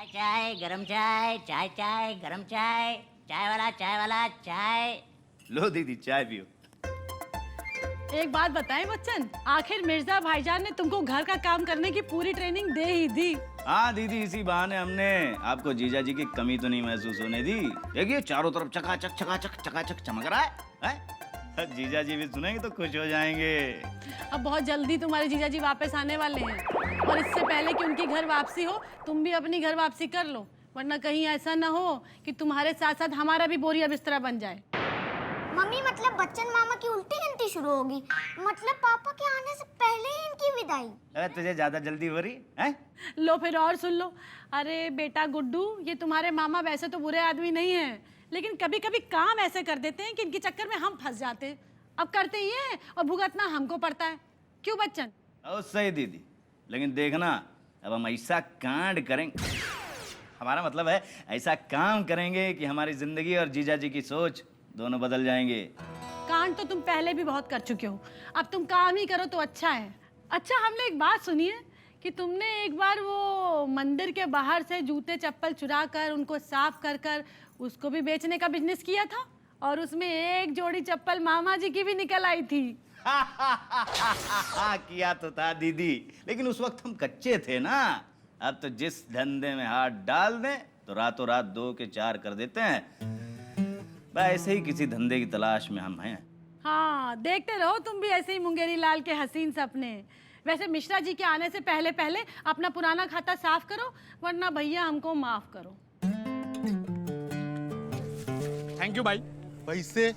चाय गरम चाय, चाय चाय गरम चाय, चाय वाला चाय। लो दीदी चाय पियो। एक बात बताएं बच्चन, आखिर मिर्जा भाईजान ने तुमको घर का काम करने की पूरी ट्रेनिंग दे ही दी। हाँ दीदी, इसी बहाने हमने आपको जीजा जी की कमी तो नहीं महसूस होने दी। देखिए चारों तरफ चकाचक चमक रहा है? जीजा जी भी सुनेंगे तो खुश हो जाएंगे। अब बहुत जल्दी तुम्हारे जीजा जी वापस आने वाले हैं और इससे पहले कि उनकी घर वापसी हो तुम भी अपनी घर वापसी कर लो, वरना कहीं ऐसा ना हो कि तुम्हारे साथ साथ हमारा भी बोरिया बिस्तरा बन जाए। मम्मी मतलब बच्चन मामा की उल्टी गिनती शुरू होगी, मतलब पापा के आने से पहले ही इनकी विदाई। अरे तुझे ज्यादा जल्दी हो रही है? लो फिर और सुन लो। अरे बेटा गुड्डू, ये तुम्हारे मामा वैसे तो बुरे आदमी नहीं है, लेकिन कभी कभी काम ऐसे कर देते हैं कि इनके चक्कर में हम फंस जाते हैं। अब करते ही है और भुगतना हमको पड़ता है। क्यों बच्चन? सही दीदी, लेकिन देखना अब हम ऐसा कांड करेंगे, हमारा मतलब है ऐसा काम करेंगे कि हमारी जिंदगी और जीजा जी की सोच दोनों बदल जाएंगे। कांड तो तुम पहले भी बहुत कर चुके हो, अब तुम काम ही करो तो अच्छा है। अच्छा हमने एक बात सुनी है कि तुमने एक बार वो मंदिर के बाहर से जूते चप्पल चुरा कर उनको साफ कर कर उसको भी बेचने का बिजनेस किया था, और उसमें एक जोड़ी चप्पल मामा जी की भी निकल आई थी। किया तो था दीदी, लेकिन उस वक्त हम कच्चे थे ना। अब तो जिस धंधे में हाथ डाल दें तो रातों रात 2 के 4 कर देते हैं। ऐसे ही किसी धंधे की तलाश में हम हैं। हाँ देखते रहो तुम भी ऐसे ही मुंगेरी लाल के हसीन सपने। वैसे मिश्रा जी के आने से पहले पहले अपना पुराना खाता साफ करो, वरना भैया हमको माफ करो। थैंक यू भाई। पैसे?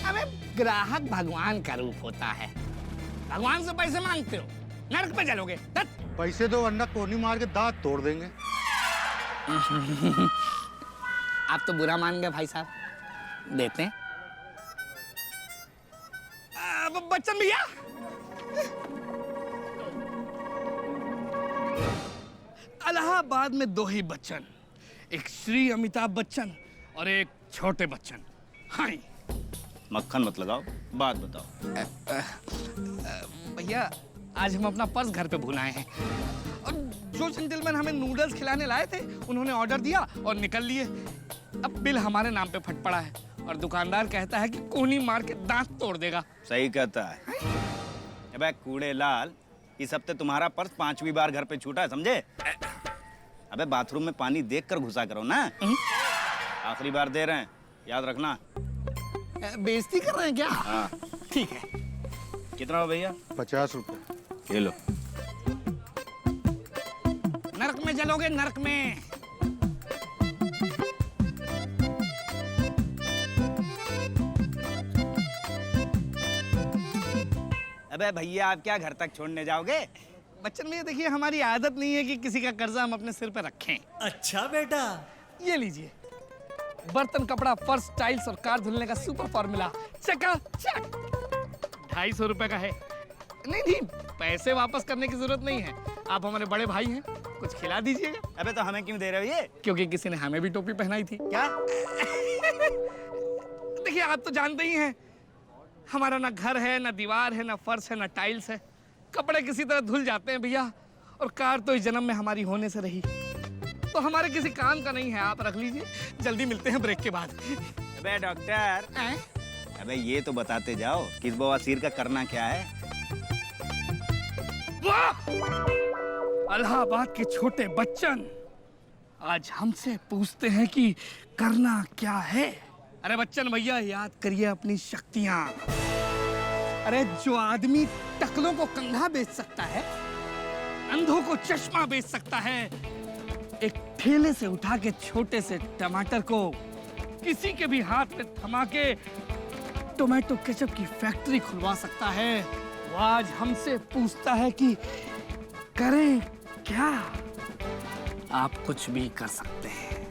अबे ग्राहक भगवान का रूप होता है, भगवान से पैसे मांगते हो, नरक पे चलोगे। पैसे दो वरना कोनी मार के दांत तोड़ देंगे। आप तो बुरा मान गए भाई साहब, देते हैं। बच्चन भैया, इलाहाबाद में 2 ही बच्चन, एक श्री अमिताभ बच्चन और एक छोटे बच्चन। हाँ मक्खन मत लगाओ, बात बताओ। भैया आज हम अपना पर्स घर पे भूल आए हैं, और जो जेंटलमैन हमें नूडल्स खिलाने लाए थे उन्होंने ऑर्डर दिया और निकल लिए। अब बिल हमारे नाम पे फट पड़ा है और दुकानदार कहता है कि कोनी मार के दांत तोड़ देगा। सही कहता है। अबे कूड़े लाल, इस हफ्ते तुम्हारा पर्स 5वीं बार घर पे छूटा है, समझे? अबे बाथरूम में पानी देखकर घुसा करो ना। आखिरी बार दे रहे हैं, याद रखना। बेइज्जती कर रहे हैं क्या? हाँ ठीक है। कितना हो भैया? 50 रुपए। ये लो। नरक में जलोगे, नरक में। अबे भैया आप क्या घर तक छोड़ने जाओगे? बच्चन भैया देखिए, हमारी आदत नहीं है कि किसी का कर्जा हम अपने सिर पे रखें। अच्छा बेटा, ये लीजिए, बर्तन कपड़ा फर्श टाइल्स और कार धुलने का सुपर फॉर्मूला, चकाचक। 250 रुपए का है। नहीं नहीं, पैसे वापस करने की जरूरत नहीं है, आप हमारे बड़े भाई हैं, कुछ खिला दीजिएगा। अबे तो हमें क्यों दे रहे हो ये? क्योंकि किसी ने हमें भी टोपी पहनाई थी। क्या? देखिए आप तो जानते ही हैं, हमारा ना घर है, ना दीवार है, ना फर्श है, ना टाइल्स है। कपड़े किसी तरह धुल जाते हैं भैया, और कार तो इस जन्म में हमारी होने से रही, तो हमारे किसी काम का नहीं है। आप रख लीजिए, जल्दी मिलते हैं ब्रेक के बाद। अबे डॉक्टर, अबे ये तो बताते जाओ कि इस बवासीर का करना क्या है? इलाहाबाद के छोटे बच्चन आज हमसे पूछते हैं कि करना क्या है। अरे बच्चन भैया याद करिए अपनी शक्तियां। अरे जो आदमी टकलों को कंघा बेच सकता है, अंधों को चश्मा बेच सकता है, एक ठेले से उठा के छोटे से टमाटर को किसी के भी हाथ में थमा के टोमेटो केचप की फैक्ट्री खुलवा सकता है, वो आज हमसे पूछता है कि करें क्या। आप कुछ भी कर सकते हैं,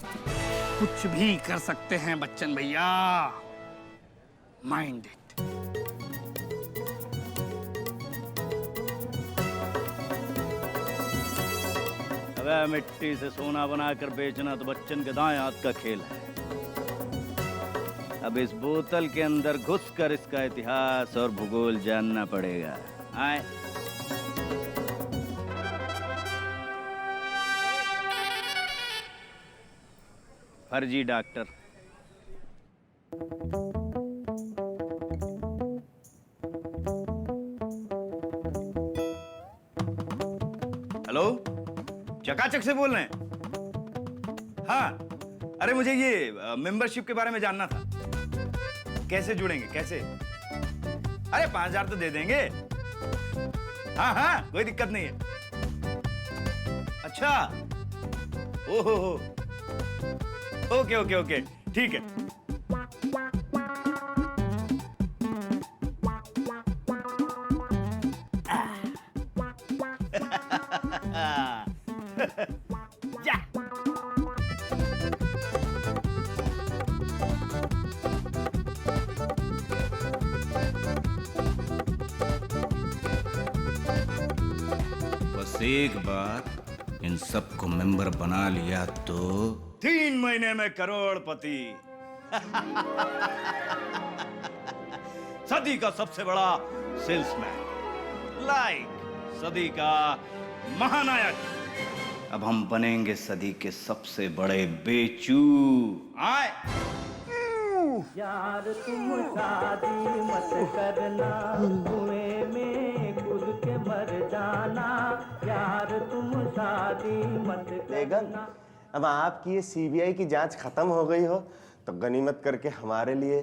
कुछ भी कर सकते हैं बच्चन भैया, माइंड इट। अबे मिट्टी से सोना बनाकर बेचना तो बच्चन के दाएं हाथ का खेल है। अब इस बोतल के अंदर घुसकर इसका इतिहास और भूगोल जानना पड़ेगा। आए। फर्जी डॉक्टर। हेलो, चकाचक से बोल रहे हैं? हाँ, अरे मुझे ये मेंबरशिप के बारे में जानना था। कैसे जुड़ेंगे, कैसे? अरे 5,000 तो दे देंगे। हाँ हाँ, कोई दिक्कत नहीं है। अच्छा, ओहो, ओके ओके ओके, ठीक है। जा। बस एक बार इन सबको मेंबर बना लिया तो 3 महीने में करोड़पति। सदी का सबसे बड़ा सेल्समैन, लाइक सदी का महानायक। अब हम बनेंगे सदी के सबसे बड़े बेचू। आए यार तुम शादी मत करना, कुएं में कूद के मर जाना। यार तुम शादी मत बेगम, करना। अब आपकी ये सीबीआई की जांच खत्म हो गई हो तो गनीमत करके हमारे लिए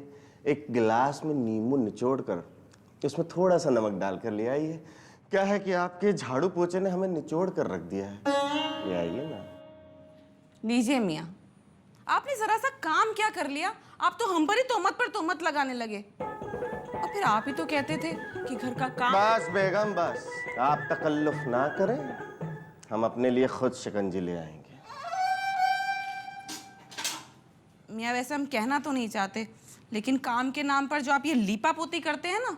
एक गिलास में नींबू निचोड़ कर उसमें थोड़ा सा नमक डालकर ले आइए। क्या है कि आपके झाड़ू पोछे ने हमें निचोड़ कर रख दिया है। ले आइए ना। लीजिए मियाँ, आपने जरा सा काम क्या कर लिया। आप तो हम पर तोहमत लगाने लगे। और फिर आप ही तो कहते थे कि घर का काम। बस बेगम बस, आप तकल्लुफ ना करें, हम अपने लिए खुद शिकंजी ले आएंगे। मियाँ वैसे हम कहना तो नहीं चाहते, लेकिन काम के नाम पर जो आप ये लीपा पोती करते हैं ना,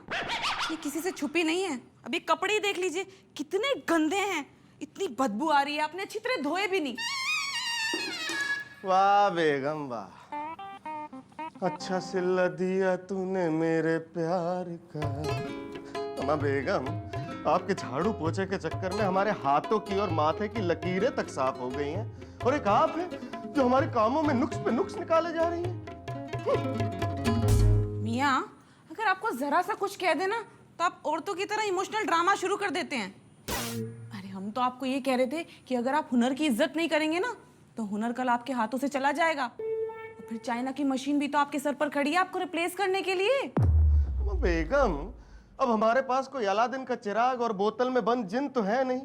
ये किसी से छुपी नहीं है। अब ये कपड़े ही देख लीजिए, कितने गंदे हैं, इतनी बदबू आ रही है, आपने अच्छी तरह धोए भी नहीं। वाह बेगम वाह, अच्छा सिला दिया तूने मेरे प्यार का। अम्मा बेगम, आपके झाड़ू पोछे के चक्कर में हमारे हाथों की और माथे की लकीरें तक साफ हो गई हैं, और एक आप है जो हमारे कामों में नुक्स पे नुक्स निकाले जा रही हैं। मियाँ, अगर आपको जरा सा कुछ कह देना तो आप औरतों की तरह इमोशनल ड्रामा शुरू कर देते हैं। अरे हम तो आपको ये कह रहे थे कि अगर आप हुनर की इज्जत नहीं करेंगे ना, तो हुनर कल आपके हाथों से चला जाएगा। और फिर चाइना की मशीन भी तो आपके सर पर खड़ी है आपको रिप्लेस करने के लिए। अम्मा बेगम, अब हमारे पास कोई अलादीन का चिराग और बोतल में बंद जिन तो है नहीं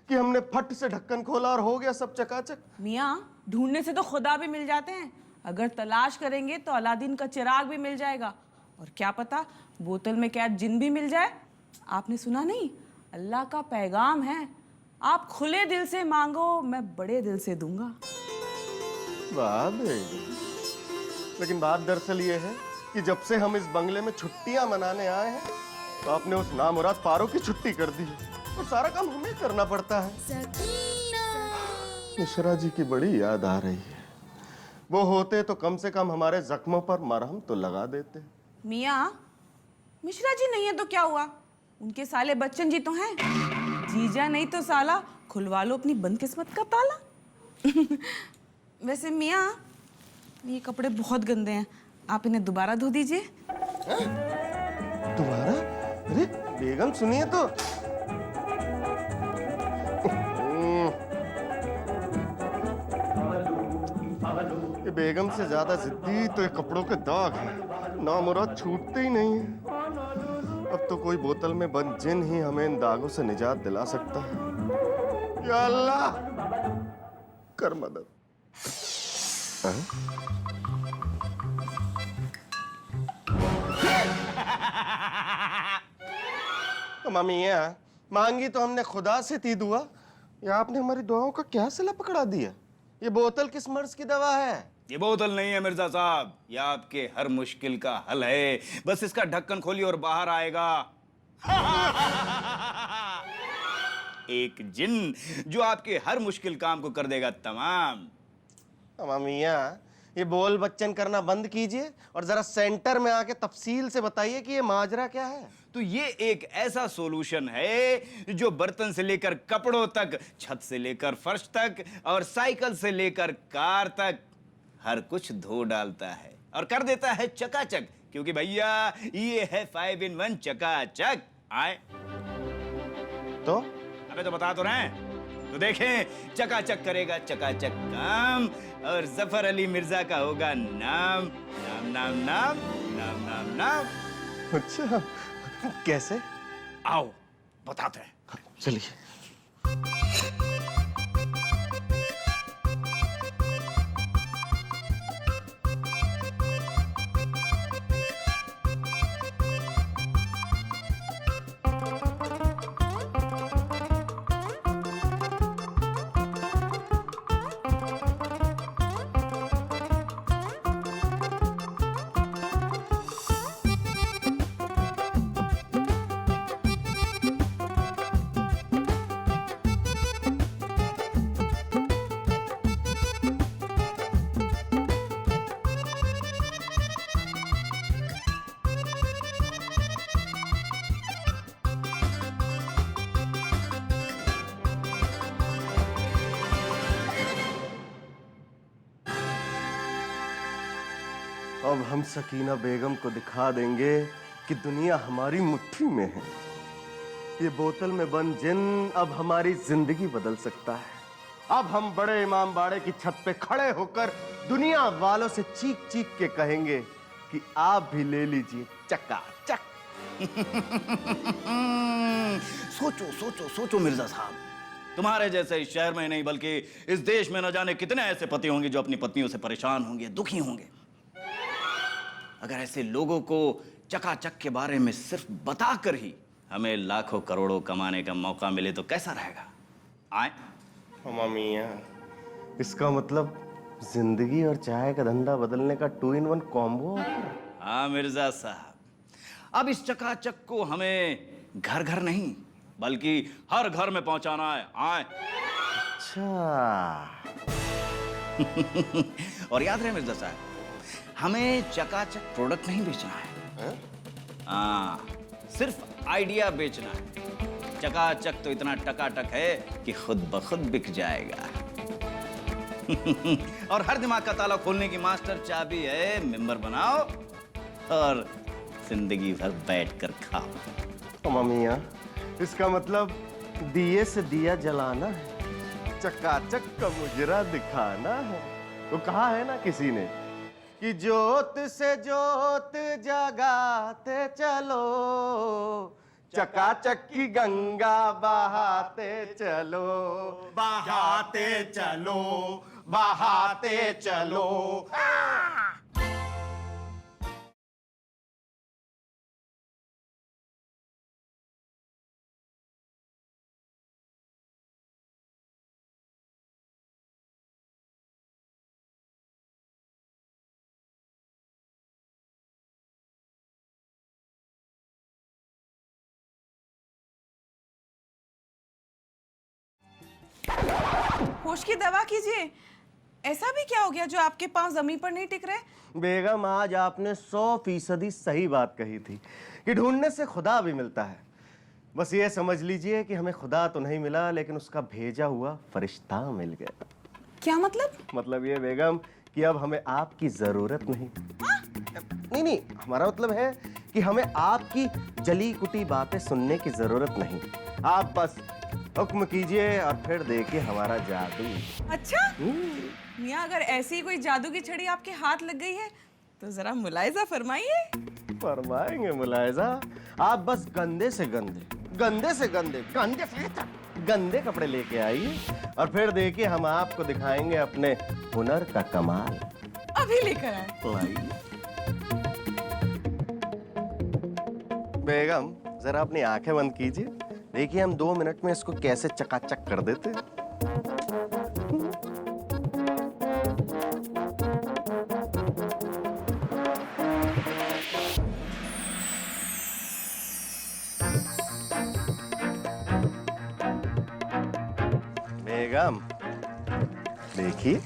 कि हमने फट से ढक्कन खोला और हो गया सब चकाचक। मियाँ, ढूंढने से तो खुदा भी मिल जाते हैं, अगर तलाश करेंगे तो अलादीन का चिराग भी मिल जाएगा, और क्या पता बोतल में कैद जिन भी मिल जाए। आपने सुना नहीं, अल्लाह का पैगाम है, आप खुले दिल से मांगो मैं बड़े दिल से दूंगा। वाह बेगम, लेकिन बात दरअसल ये है कि जब से हम इस बंगले में छुट्टियां मनाने आए हैं तो आपने उस नामुराद पारो की छुट्टी कर दी है, और सारा काम हमें करना पड़ता है। मिश्रा जी की बड़ी याद आ रही है, वो होते तो कम से कम हमारे जख्मों पर मरहम तो लगा देते। मियाँ, मिश्रा जी नहीं है तो क्या हुआ, उनके साले बच्चन जी तो हैं। जीजा नहीं तो साला, खुलवा लो अपनी बंद किस्मत का ताला। वैसे मियाँ, ये कपड़े बहुत गंदे हैं, आप इन्हें दोबारा धो दीजिए। दोबारा? अरे बेगम सुनिए तो। ये बेगम से ज्यादा जिद्दी तो ये कपड़ों के दाग हैं, नामुराद छूटते ही नहीं है। अब तो कोई बोतल में बंद जिन ही हमें इन दागों से निजात दिला सकता है। या अल्लाह कर मदद। तो मामिया, मांगी तो हमने खुदा से थी दुआ, या आपने हमारी दुआओं का क्या सिला पकड़ा दिया। ये बोतल किस मर्ज की दवा है? ये बोतल नहीं है मिर्जा साहब, ये आपके हर मुश्किल का हल है। बस इसका ढक्कन खोलिए और बाहर आएगा एक जिन जो आपके हर मुश्किल काम को कर देगा तमाम। मामिया, ये बोल बच्चन करना बंद कीजिए और जरा सेंटर में आके तफसील से बताइए कि ये माजरा क्या है। तो ये एक ऐसा सॉल्यूशन है जो बर्तन से लेकर कपड़ों तक, छत से लेकर फर्श तक और साइकिल से लेकर कार तक हर कुछ धो डालता है और कर देता है चकाचक, क्योंकि भैया ये है 5 in 1 चकाचक। आए तो अबे तो बता तो रहे हैं। तो देखें, चकाचक करेगा चकाचक काम और जफर अली मिर्जा का होगा नाम। नाम नाम नाम नाम नाम नाम। अच्छा, कैसे? आओ बताते हैं। चलिए। अब हम सकीना बेगम को दिखा देंगे कि दुनिया हमारी मुट्ठी में है। ये बोतल में बंद जिन अब हमारी जिंदगी बदल सकता है। अब हम बड़े इमाम बाड़े की छत पे खड़े होकर दुनिया वालों से चीख चीख के कहेंगे कि आप भी ले लीजिए चकाचक। सोचो सोचो सोचो मिर्जा साहब, तुम्हारे जैसे इस शहर में नहीं बल्कि इस देश में न जाने कितने ऐसे पति होंगे जो अपनी पत्नियों से परेशान होंगे, दुखी होंगे। अगर ऐसे लोगों को चकाचक के बारे में सिर्फ बताकर ही हमें लाखों करोड़ों कमाने का मौका मिले तो कैसा रहेगा? आए मामा मियां, इसका मतलब जिंदगी और चाय का धंधा बदलने का 2 in 1 कॉम्बो। हाँ मिर्जा साहब, अब इस चकाचक को हमें घर घर नहीं बल्कि हर घर में पहुंचाना है। आए। अच्छा। और याद रहे मिर्जा साहब, हमें चकाचक प्रोडक्ट नहीं बेचना है, हाँ सिर्फ आइडिया बेचना है। चकाचक तो इतना टकाटक है कि खुद ब खुद बिक जाएगा। और हर दिमाग का ताला खोलने की मास्टर चाबी है, मेंबर बनाओ और जिंदगी भर बैठ कर खाओ। मामा मियां, इसका मतलब दिए से दिया जलाना है, चकाचक का मुजरा दिखाना है। वो कहा है ना किसी ने कि जोत से जोत जगाते चलो, चकाचक की गंगा बहाते चलो, बहाते चलो, बहाते चलो। होश की दवा कीजिए। ऐसा भी क्या हो गया जो आपके पांव जमीन पर नहीं टिक रहे? बेगम, आज आपने 100% सही बात कही थी कि ढूंढने से खुदा भी मिलता है। बस ये समझ लीजिए कि हमें खुदा तो नहीं मिला, लेकिन उसका भेजा हुआ फरिश्ता मिल गया। क्या मतलब? मतलब ये बेगम कि अब हमें आपकी जरूरत नहीं। नहीं, हमारा मतलब है कि हमें आपकी जली कुटी बातें सुनने की जरूरत नहीं। आप बस हुक्म कीजिए और फिर देखिए हमारा जादू। अच्छा मियाँ, अगर ऐसी कोई जादू की छड़ी आपके हाथ लग गई है तो जरा मुलायजा फरमाइए। फरमाएंगे मुलायजा। आप बस गंदे से गंदे, गंदे से गंदे, गंदे से गंदे कपड़े लेके आइए और फिर देखिए हम आपको दिखाएंगे अपने हुनर का कमाल। अभी लेकर आए। बेगम, जरा अपनी आंखें बंद कीजिए, देखिए हम 2 मिनट में इसको कैसे चकाचक कर देते हैं। बेगम देखिए।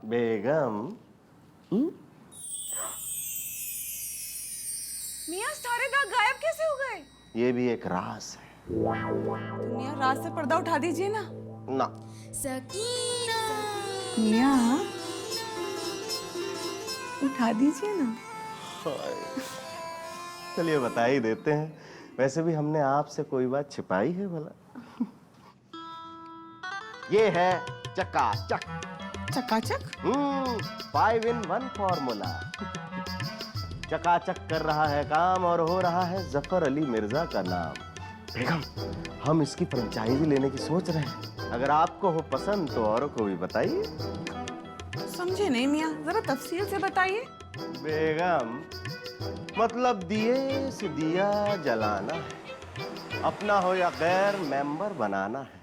बेगम। मियाँ सारे दाग गायब कैसे हो गए? ये भी एक राज है तो मियाँ रात से पर्दा उठा दीजिए ना। ना। मियाँ उठा दीजिए ना। चलिए बता ही देते हैं। वैसे भी हमने आपसे कोई बात छिपाई है भला? ये है चकाचक। चकाचक? 5 in 1 फॉर्मूला। चकाचक कर रहा है काम और हो रहा है जफर अली मिर्जा का नाम। बेगम, हम इसकी फ्रेंचाइजी लेने की सोच रहे हैं। अगर आपको हो पसंद तो औरों को भी बताइए। समझे नहीं मियाँ, जरा तफसील से बताइए। बेगम, मतलब दिए से दिया जलाना है। अपना हो या गैर, मेंबर बनाना है।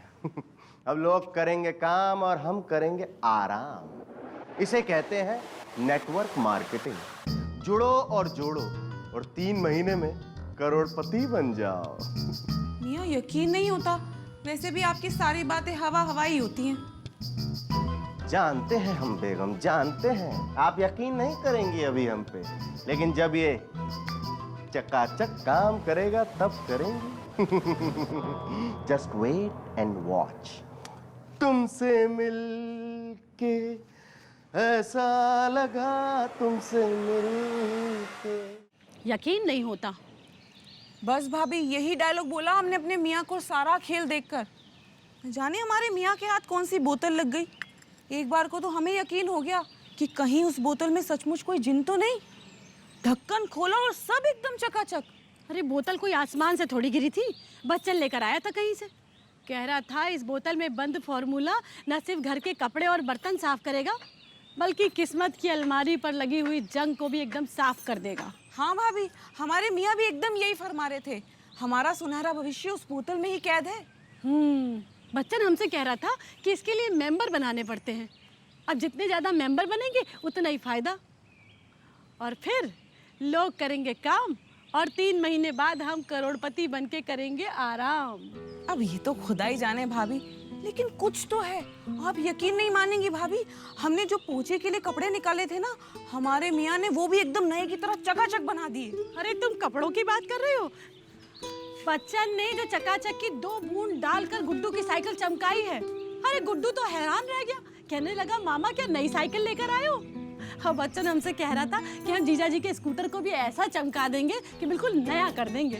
अब लोग करेंगे काम और हम करेंगे आराम। इसे कहते हैं नेटवर्क मार्केटिंग। जुड़ो और जोड़ो और 3 महीने में करोड़पति बन जाओ। मियाँ यकीन नहीं होता, वैसे भी आपकी सारी बातें हवा हवाई होती हैं। जानते हैं हम बेगम, जानते हैं। आप यकीन नहीं करेंगी अभी हम पे, लेकिन जब ये चकाचक काम करेगा तब करेंगे। Just wait and watch. तुमसे मिलके ऐसा लगा, तुमसे मिलके। यकीन नहीं होता। बस भाभी, यही डायलॉग बोला हमने अपने मियाँ को सारा खेल देखकर। जाने हमारे मियाँ के हाथ कौन सी बोतल लग गई। एक बार को तो हमें यकीन हो गया कि कहीं उस बोतल में सचमुच कोई जिन तो नहीं। ढक्कन खोला और सब एकदम चकाचक। अरे बोतल कोई आसमान से थोड़ी गिरी थी, बच्चन लेकर आया था कहीं से। कह रहा था इस बोतल में बंद फॉर्मूला न सिर्फ घर के कपड़े और बर्तन साफ करेगा, बल्कि किस्मत की अलमारी पर लगी हुई जंग को भी एकदम साफ कर देगा। हाँ भाभी, हमारे मियाँ भी एकदम यही फरमा रहे थे। हमारा सुनहरा भविष्य उस बोतल में ही कैद है। बच्चन हमसे कह रहा था कि इसके लिए मेंबर बनाने पड़ते हैं। अब जितने ज़्यादा मेंबर बनेंगे उतना ही फायदा, और फिर लोग करेंगे काम और 3 महीने बाद हम करोड़पति बनके करेंगे आराम। अब ये तो खुदा ही जाने भाभी, लेकिन कुछ तो है। आप यकीन नहीं मानेंगी भाभी, हमने जो पोछे के लिए कपड़े निकाले थे ना, हमारे मियाँ ने वो भी एकदम नए की तरह चकाचक बना दिए। अरे तुम कपड़ों की बात कर रहे हो? बच्चन ने जो चकाचक की 2 बूंद डालकर गुड्डू की साइकिल चमकाई है। अरे गुड्डू तो हैरान रह गया, कहने लगा मामा क्या नई साइकिल लेकर आए हो? हाँ, बच्चन हमसे कह रहा था कि हम जीजा जी के स्कूटर को भी ऐसा चमका देंगे कि बिल्कुल नया कर देंगे।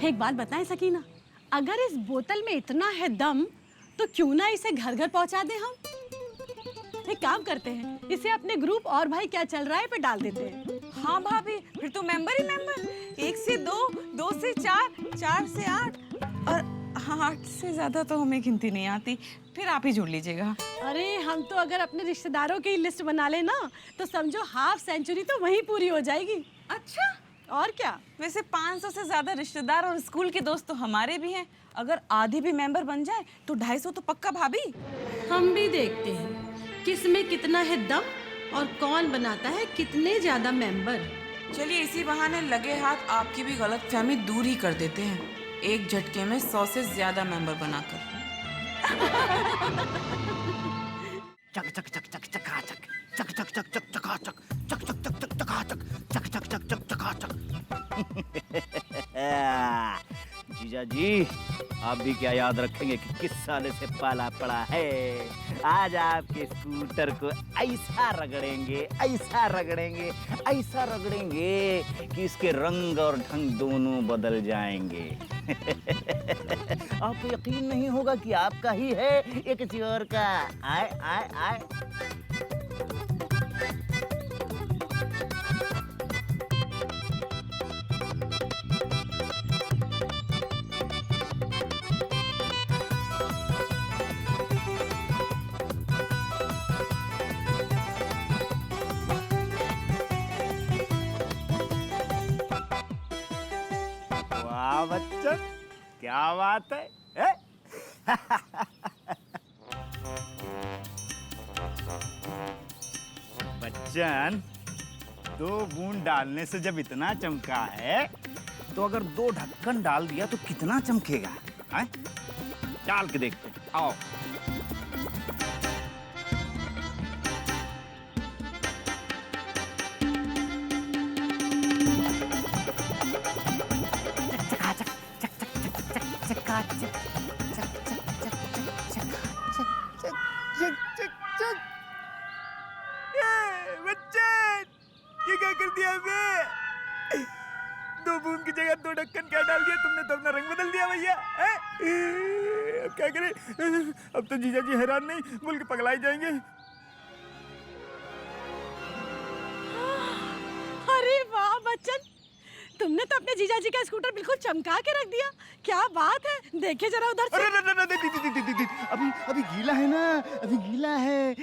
एक बात बताएं सकीना, अगर इस बोतल में इतना है दम तो क्यों ना इसे घर घर पहुंचा दें हम। एक काम करते हैं, इसे अपने ग्रुप और भाई क्या चल रहा है पे डाल देते हैं। हाँ भाभी, फिर तो मेंबर ही मेंबर। 1 से 2, 2 से 4, 4 से 8 और 8 से ज्यादा तो हमें गिनती नहीं आती। फिर आप ही जोड़ लीजिएगा। अरे हम तो अगर अपने रिश्तेदारों की लिस्ट बना लेना तो समझो हाफ सेंचुरी तो वहीं पूरी हो जाएगी। अच्छा, और क्या। वैसे 500 से ज्यादा रिश्तेदार और स्कूल के दोस्त तो हमारे भी हैं। अगर आधी भी मेंबर बन जाए तो 250 तो पक्का भाभी। हम भी देखते हैं किस में कितना है दम और कौन बनाता है कितने ज्यादा मेंबर। चलिए इसी बहाने लगे हाथ आपकी भी गलतफहमी दूर ही कर देते हैं, एक झटके में 100 से ज्यादा मेंबर बनाकर। चक चक चक चक चकाचक, चक चक चक चक चकाचक, चक चक चक चक चकाचक, चक चक चक चक चकाचक। जीजा जी, आप भी क्या याद रखेंगे कि किस साले से पाला पड़ा है। आज आपके स्कूटर को ऐसा रगड़ेंगे, ऐसा रगड़ेंगे, ऐसा रगड़ेंगे कि इसके रंग और ढंग दोनों बदल जाएंगे। आपको यकीन नहीं होगा कि आपका ही है, ये किसी और का। आए आए आए। वाह बच्चन, क्या बात है, ए? बच्चन, 2 बूंद डालने से जब इतना चमका है तो अगर 2 ढक्कन डाल दिया तो कितना चमकेगा? हैं? डाल के देखते हैं, आओ। चकाचक चक चक चक चक चक चक चक चक। बच्चन, ये क्या कर दिया बे? 2 बूंद की जगह 2 ढक्कन क्या डाल दिया तुमने? तो अपना रंग बदल दिया भैया। अब क्या करें? अब तो जीजा जी हैरान नहीं बोल के पगलाई जाएंगे। अरे वाह बच्चन, तुमने तो अपने जीजाजी का स्कूटर बिल्कुल चमका के रख दिया। क्या बात है, देखे जरा उधर से। अरे दीदी, अभी गीला है ना, अभी गीला है,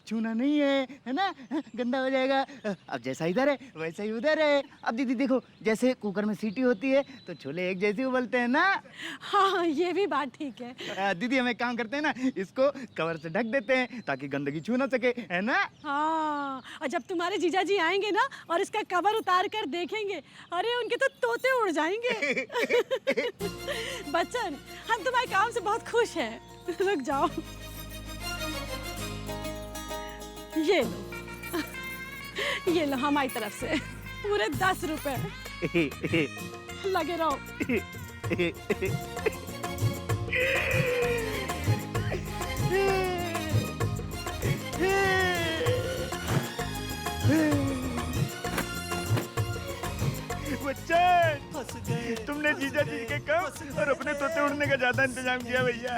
छूना नहीं है ना, गंदा हो जाएगा। अब जैसा इधर है वैसा ही उधर है। अब दीदी देखो, जैसे कुकर में सीटी होती है तो छोले एक जैसे उबलते हैं ना। हाँ ये भी बात ठीक है। दीदी हम एक काम करते हैं ना, इसको कवर से ढक देते हैं ताकि गंदगी छू ना सके, है ना? हाँ, और जब तुम्हारे जीजाजी आएंगे ना और इसका कवर उतार कर देखेंगे, अरे उनके तो तोते उड़ जाएंगे। बच्चन, हम तुम्हारे काम से बहुत खुश हैं। रुक जाओ, ये लो, ये लो हमारी तरफ से पूरे 10 रुपए। लगे रहो। बच्चन, तुमने जीजा जी के कम और अपने तोते उड़ने का ज्यादा इंतजाम किया भैया।